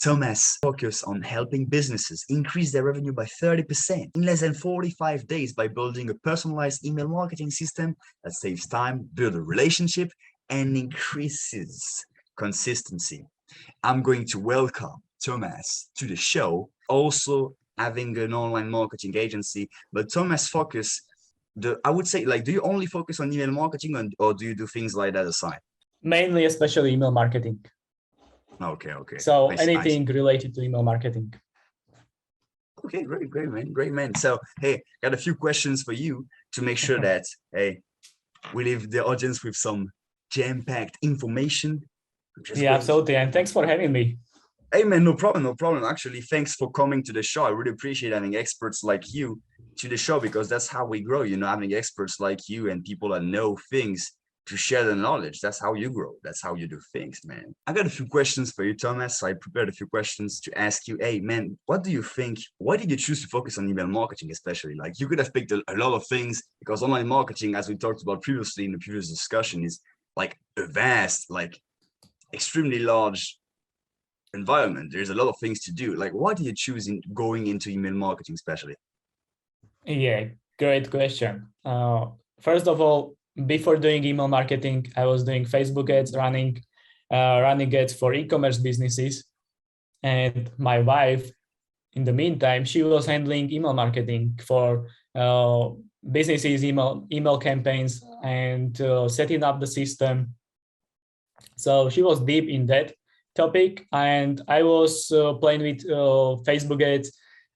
Tomas focus on helping businesses increase their revenue by 30% in less than 45 days by building a personalized email marketing system that saves time, builds a relationship, and increases consistency. I'm going to welcome Tomas to the show, also having an online marketing agency, but Tomas focus, I would say, like, do you only focus on email marketing or do you do things like that aside? Mainly, especially email marketing. Okay. So anything related to email marketing. Okay, great man. So, hey, got a few questions for you to make sure that, hey, we leave the audience with some jam-packed information. Yeah, absolutely. And thanks for having me. Hey man, no problem. Actually, thanks for coming to the show. I really appreciate having experts like you to the show because that's how we grow, having experts like you and people that know things to share the knowledge. That's how you grow. That's how you do things, man. I got a few questions for you, Tomas. I prepared a few questions to ask you. Hey, man, what do you think? Why did you choose to focus on email marketing, especially? Like, you could have picked a lot of things because online marketing, as we talked about previously in the previous discussion, is like a vast, like extremely large environment. There's a lot of things to do. Like, why do you choose going into email marketing, especially? Yeah, great question. First of all, before doing email marketing, I was doing Facebook ads, running ads for e-commerce businesses. And my wife, in the meantime, she was handling email marketing for businesses, email campaigns, and setting up the system. So she was deep in that topic, and I was playing with Facebook ads.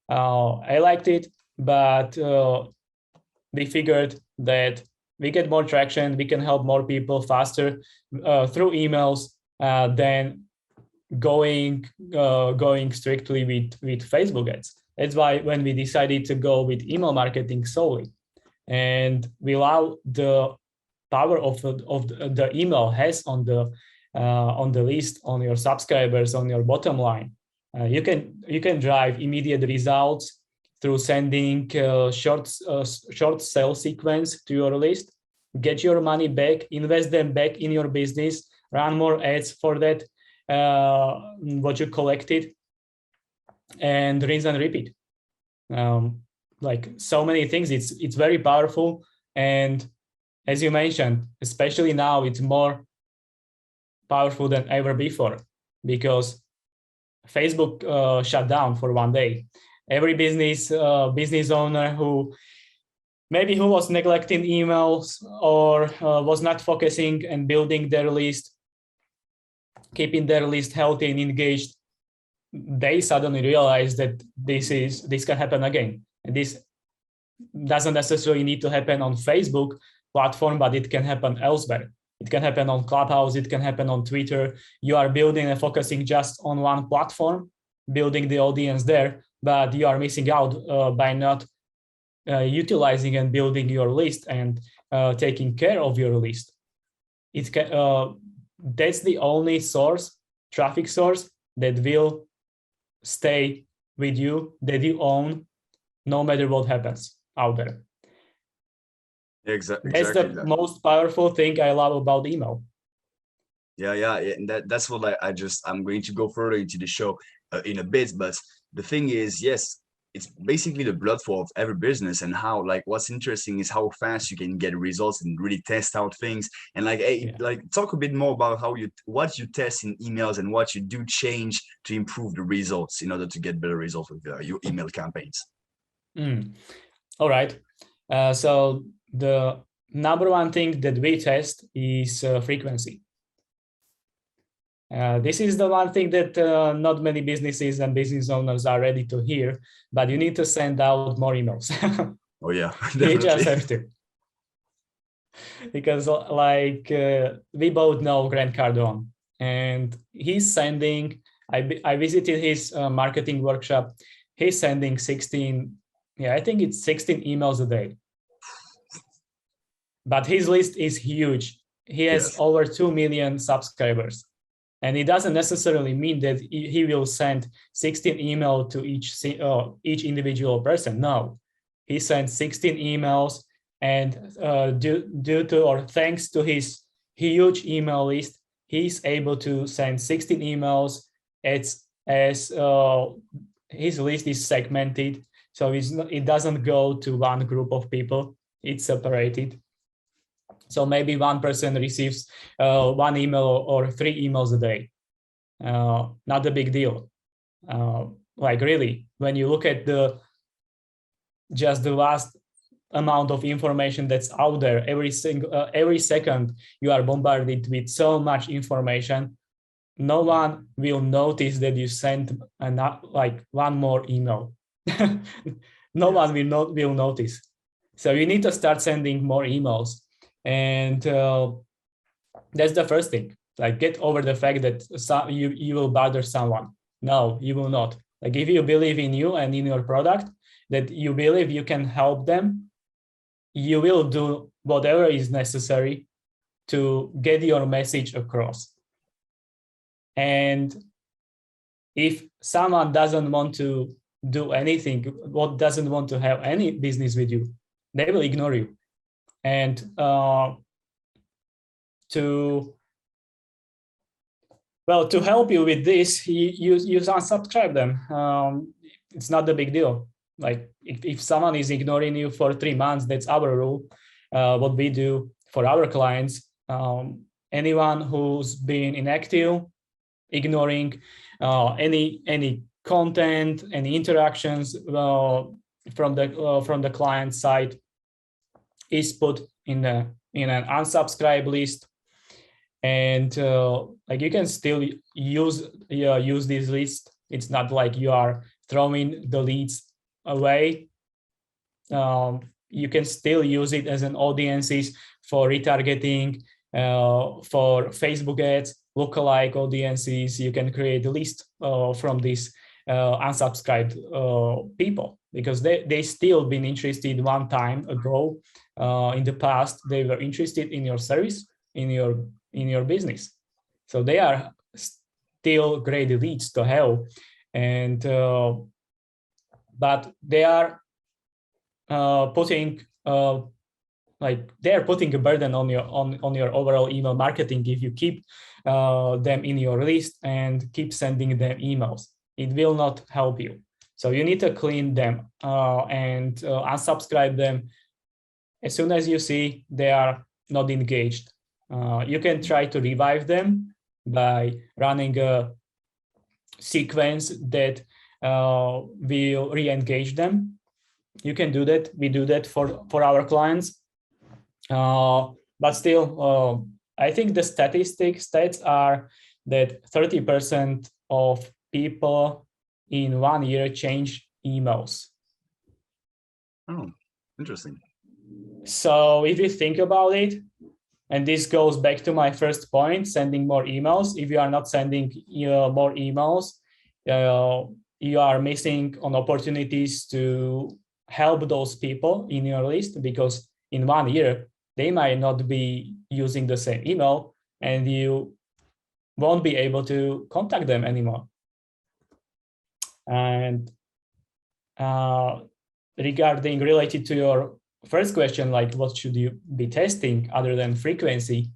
I liked it, but we figured that we get more traction, we can help more people faster through emails than going strictly with Facebook ads. That's why when we decided to go with email marketing solely, and we allow the power of the email has on the list, on your subscribers, on your bottom line, you can drive immediate results through sending short sale sequence to your list, get your money back, invest them back in your business, run more ads for that, what you collected, and rinse and repeat. Like so many things, it's very powerful. And as you mentioned, especially now, it's more powerful than ever before because Facebook shut down for one day. Every business owner who was neglecting emails or was not focusing and building their list, keeping their list healthy and engaged, they suddenly realize that this can happen again. And this doesn't necessarily need to happen on Facebook platform, but it can happen elsewhere. It can happen on Clubhouse, it can happen on Twitter. You are building and focusing just on one platform, building the audience there, but you are missing out by not utilizing and building your list and taking care of your list. That's the only traffic source that will stay with you, that you own, no matter what happens out there. Exactly. That's the most powerful thing I love about email. Yeah. And that's what I'm going to go further into the show in a bit. But the thing is, yes, it's basically the blood flow of every business, and how, like, what's interesting is how fast you can get results and really test out things. And talk a bit more about what you test in emails and what you do change to improve the results in order to get better results with your email campaigns. All right. So the number one thing that we test is frequency. This is the one thing that not many businesses and business owners are ready to hear, but you need to send out more emails. Oh yeah, definitely. You just have to. Because we both know Grant Cardone, and he's sending, I visited his marketing workshop. He's sending 16 emails a day. But his list is huge. He has over 2 million subscribers. And it doesn't necessarily mean that he will send 16 emails to each individual person. No, he sends 16 emails, and thanks to his huge email list, he's able to send 16 emails at as his list is segmented, so it doesn't go to one group of people, it's separated. So maybe one person receives one email or 3 emails a day. Not a big deal. Like really, when you look at just the vast amount of information that's out there, every second you are bombarded with so much information. No one will notice that you sent like one more email. No one will notice. So you need to start sending more emails, and that's the first thing. Like, get over the fact that you will bother someone. No, you will not. Like, if you believe in you and in your product, that you believe you can help them, you will do whatever is necessary to get your message across. And if someone doesn't want to do anything, what doesn't want to have any business with you, they will ignore you. And to help you with this, you unsubscribe them. It's not a big deal. Like, if someone is ignoring you for 3 months, that's our rule. What we do for our clients, anyone who's been inactive, ignoring any content, any interactions from the client side, is put in an unsubscribe list. And like, you can still use this list. It's not like you are throwing the leads away. You can still use it as an audiences for retargeting, for Facebook ads, lookalike audiences. You can create a list from these unsubscribed people, because they still been interested one time ago. In the past, they were interested in your service, in your business. So they are still great leads to have, and but they are putting putting a burden on your overall email marketing if you keep them in your list and keep sending them emails. It will not help you. So you need to clean them and unsubscribe them as soon as you see they are not engaged. You can try to revive them by running a sequence that will re-engage them. You can do that. We do that for our clients. But still, I think the stats are that 30% of people in 1 year change emails. Oh, interesting. So if you think about it, and this goes back to my first point, sending more emails. If you are not sending more emails, you are missing on opportunities to help those people in your list, because in 1 year, they might not be using the same email, and you won't be able to contact them anymore. And related to your first question, like, what should you be testing other than frequency?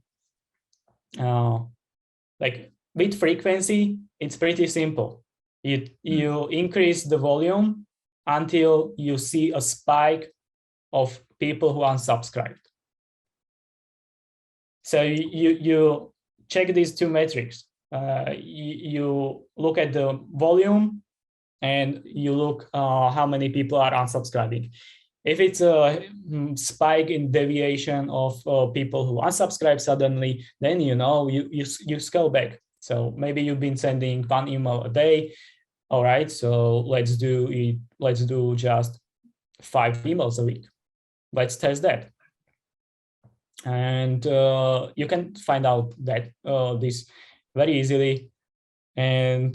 Like, with frequency, it's pretty simple. You increase the volume until you see a spike of people who unsubscribed. So you check these two metrics. You look at the volume, and you look how many people are unsubscribing. If it's a spike in deviation of people who unsubscribe suddenly, then you scale back. So maybe you've been sending 1 email a day. All right, so let's do just 5 emails a week. Let's test that. And you can find out that this very easily. And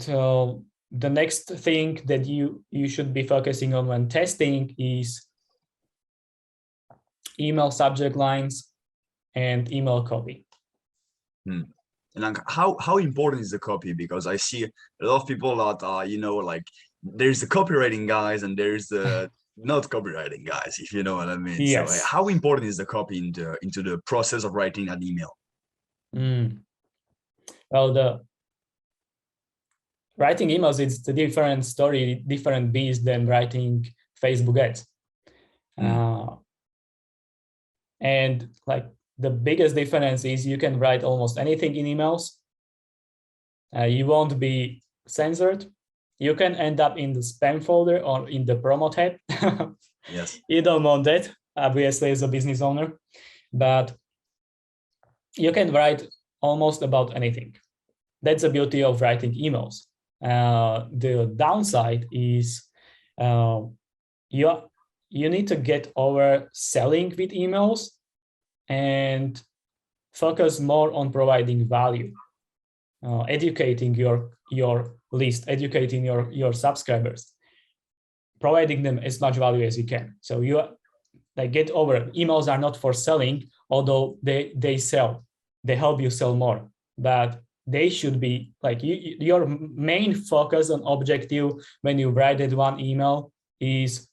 the next thing that you should be focusing on when testing is email subject lines and email copy. And like, how important is the copy? Because I see a lot of people that like, there's the copywriting guys and there's the not copywriting guys, if you know what I mean. Yes. So how important is the copy into the process of writing an email? Well, writing emails, it's a different story, different beast than writing Facebook ads. And like the biggest difference is you can write almost anything in emails. You won't be censored. You can end up in the spam folder or in the promo tab. Yes. You don't want that, obviously, as a business owner, but you can write almost about anything. That's the beauty of writing emails. The downside is you need to get over selling with emails and focus more on providing value, educating your list, educating your subscribers, providing them as much value as you can. So you get over it. Emails are not for selling, although they sell, they help you sell more, but they should be like your main focus and objective when you write that one email is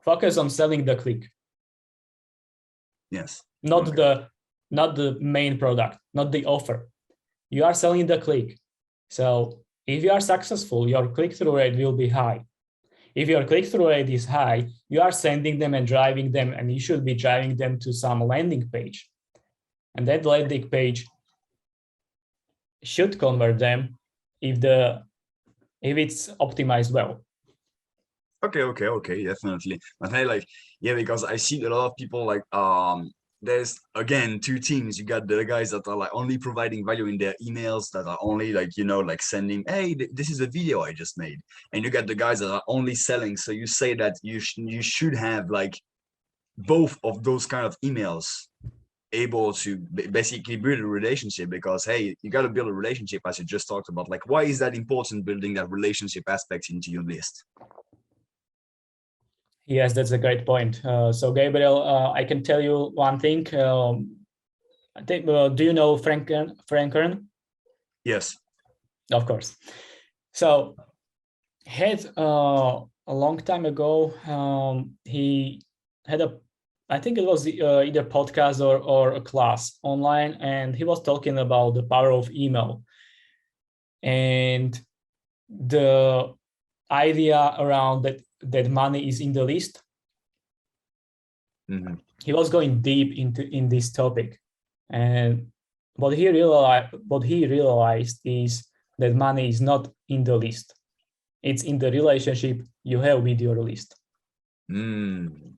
focus on selling the click. Yes. Not the main product, not the offer. You are selling the click. So if you are successful, your click-through rate will be high. If your click-through rate is high, you are sending them and driving them, and you should be driving them to some landing page. And that landing page should convert them if it's optimized well. Okay, definitely. But hey, like, yeah, because I see a lot of people like there's again two teams. You got the guys that are like only providing value in their emails, that are only like, you know, like sending, hey, this is a video I just made. And you got the guys that are only selling. So you say that you should have like both of those kind of emails able to basically build a relationship, because hey, you got to build a relationship, as you just talked about. Like, why is that important, building that relationship aspect into your list? Yes, that's a great point. So Gabriel, I can tell you one thing. I think, do you know Frank Kern? Yes. Of course. So had a long time ago, he had I think it was either podcast or a class online, and he was talking about the power of email and the idea around that money is in the list. Mm-hmm. He was going deep in this topic, and what he realized is that money is not in the list. It's in the relationship you have with your list. Mm.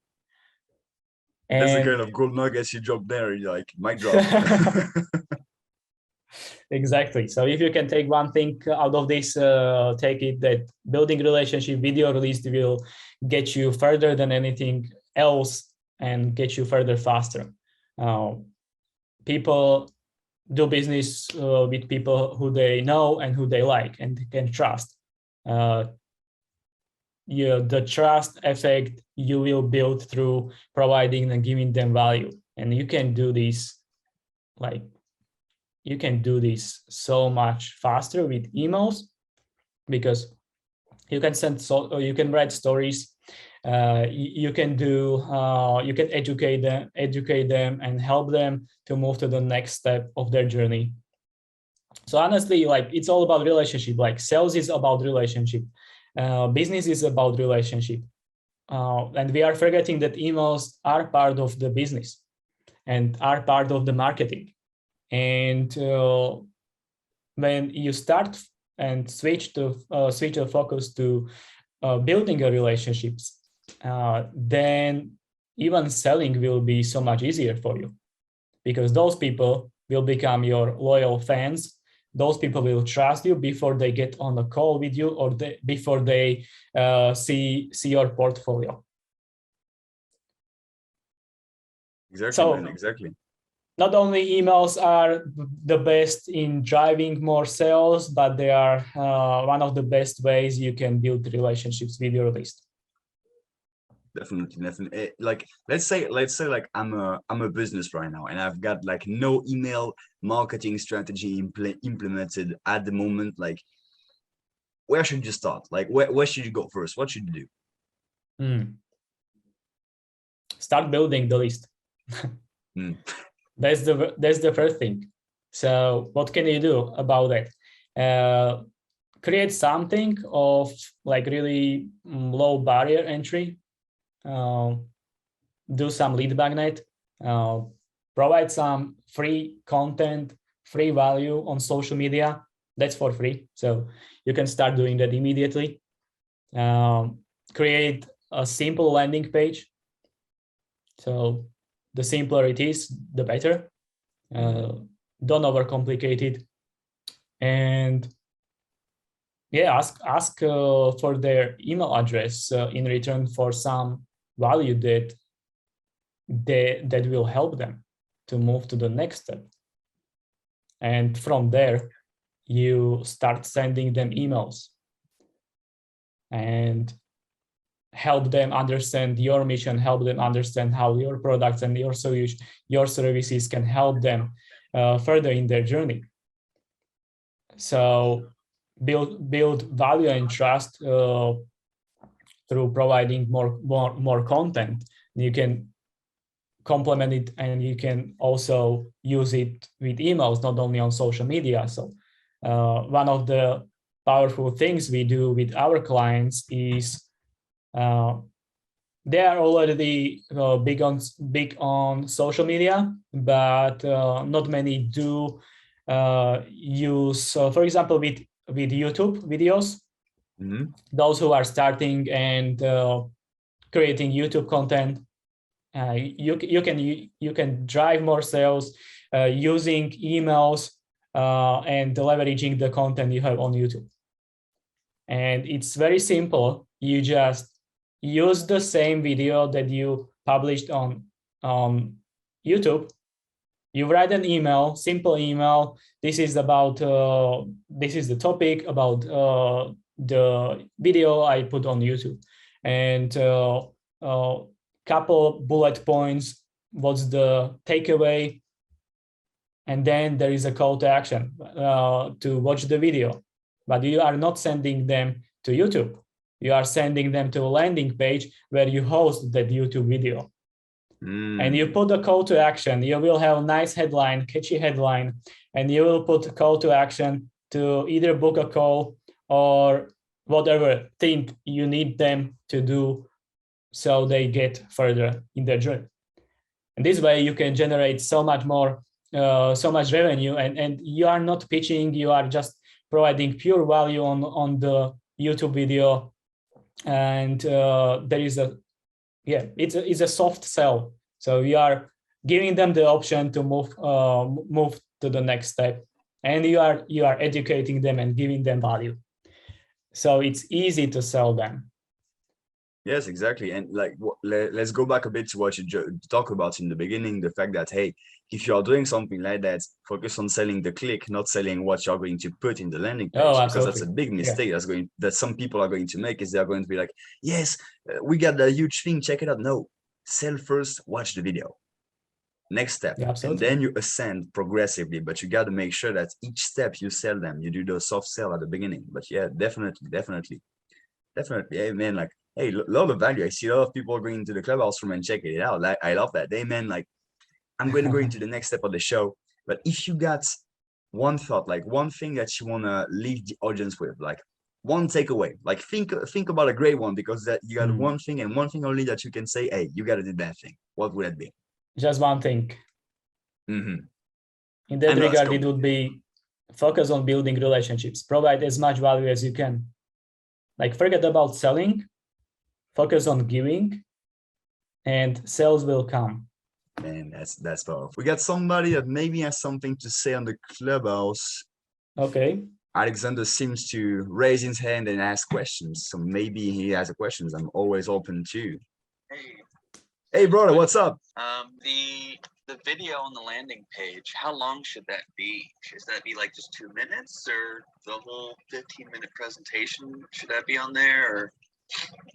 And that's the kind of gold nuggets you drop there. You're like, mic drop. Exactly. So if you can take one thing out of this, take it that building relationship with your list will get you further than anything else and get you further faster. People do business with people who they know and who they like and can trust. The trust effect you will build through providing and giving them value. And you can do this so much faster with emails, because you can you can write stories, you can educate them and help them to move to the next step of their journey. So honestly, like, it's all about relationship. Like, sales is about relationship, business is about relationship, and we are forgetting that emails are part of the business and are part of the marketing. And when you start and switch the focus to building a relationships, then even selling will be so much easier for you, because those people will become your loyal fans. Those people will trust you before they get on a call with you, or before they see your portfolio. Exactly, so, man, exactly. Not only emails are the best in driving more sales, but they are one of the best ways you can build relationships with your list. Definitely. Like, let's say like I'm a business right now, and I've got like no email marketing strategy implemented at the moment. Like, where should you start? Like, where should you go first? What should you do? Start building the list. That's the first thing. So what can you do about that? create something of like really low barrier entry, do some lead magnet, provide some free content, free value on social media. That's for free. So you can start doing that immediately. Create a simple landing page. So the simpler it is, the better. Don't overcomplicate it. And yeah, ask for their email address in return for some value that will help them to move to the next step. And from there, you start sending them emails and help them understand your mission, help them understand how your products and your solution, your services can help them further in their journey. So build value and trust through providing more content. You can complement it, and you can also use it with emails, not only on social media. So one of the powerful things we do with our clients is they are already big on social media, but not many do use, for example, with YouTube videos. Those who are starting and creating YouTube content, you can drive more sales using emails and leveraging the content you have on YouTube. And it's very simple. You just use the same video that you published on YouTube. You write an email, simple email. This is about this is the topic about the video I put on YouTube, and couple bullet points. What's the takeaway? And then there is a call to action to watch the video. But you are not sending them to YouTube. You are sending them to a landing page where you host that YouTube video. And you put a call to action. You will have a nice headline, catchy headline, and you will put a call to action to either book a call or whatever thing you need them to do so they get further in their journey. And this way you can generate so much more, so much revenue, and you are not pitching, you are just providing pure value on the YouTube video. And there is it's a soft sell. So you are giving them the option to move to the next step, and you are educating them and giving them value. So it's easy to sell them. Yes, exactly. And like, let's go back a bit to what you talked about in the beginning, the fact that, hey, if you are doing something like that, focus on selling the click, not selling what you're going to put in the landing page, because that's a big mistake that some people are going to make, is they're going to be like, yes, we got the huge thing, check it out. No, sell first, watch the video. Next step, and then you ascend progressively, but you got to make sure that each step you sell them, you do the soft sell at the beginning. But yeah, definitely. Hey, man, like, hey, a lot of value. I see a lot of people going into the clubhouse room and checking it out. Like, I love that. Hey, man, like, I'm going to go into the next step of the show. But if you got one thought, like one thing that you want to leave the audience with, like one takeaway, like think about a great one, because that you got one thing and one thing only that you can say, hey, you got to do that thing. What would that be? Just one thing. In that regard, it would be focus on building relationships. Provide as much value as you can. Like, forget about selling, focus on giving, and sales will come. Man, that's powerful. We got somebody that maybe has something to say on the clubhouse. Okay. Alexander seems to raise his hand and ask questions. So maybe he has a questions. I'm always open to. Hey, brother, what's up? The video on the landing page, how long should that be? Should that be like just 2 minutes, or the whole 15-minute presentation? Should that be on there? Or?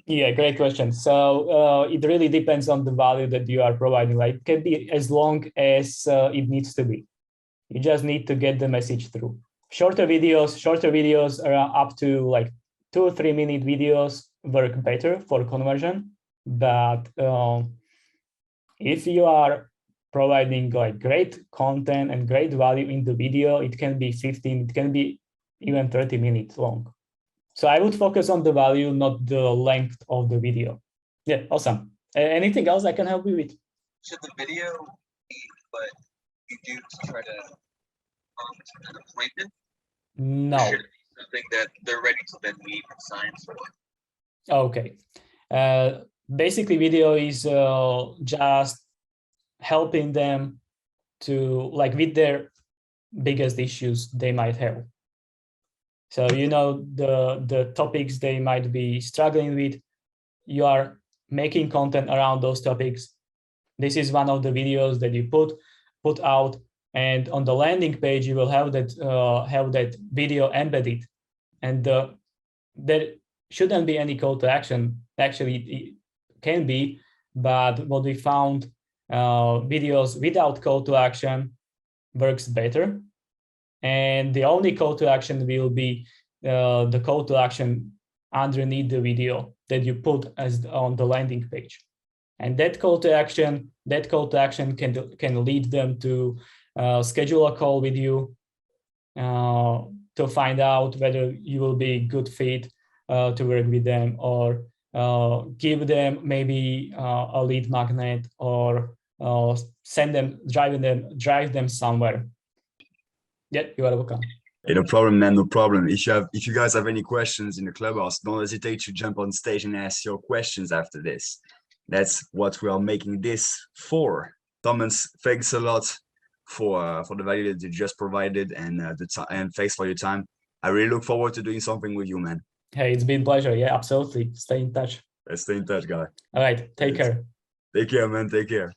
Yeah, great question. So it really depends on the value that you are providing. Like, it can be as long as it needs to be. You just need to get the message through. Shorter videos are up to like 2 or 3 minute videos work better for conversion. But if you are providing like great content and great value in the video, it can be 15, it can be even 30 minutes long. So I would focus on the value, not the length of the video. Yeah, awesome. Anything else I can help you with? Should the video be what you do to try to an appointment? Or No. should it be something that they're ready to then meet and sign for? Okay. Basically, video is just helping them to, like, with their biggest issues they might have. So, you know, the topics they might be struggling with, you are making content around those topics. This is one of the videos that you put out, and on the landing page you will have that video embedded, and there shouldn't be any call to action. Actually, it can be, but what we found, videos without call to action works better, and the only call to action will be the call to action underneath the video that you put as on the landing page. And that call to action can lead them to schedule a call with you to find out whether you will be a good fit to work with them, or give them maybe a lead magnet, or drive them somewhere. Yeah, you are welcome. Hey, no problem, man. No problem. If you guys have any questions in the clubhouse, don't hesitate to jump on stage and ask your questions after this. That's what we are making this for. Thomas, thanks a lot for the value that you just provided, and and thanks for your time. I really look forward to doing something with you, man. Hey, it's been a pleasure. Yeah, absolutely. Stay in touch. Let's stay in touch, guy. All right. Take care. Take care, man. Take care.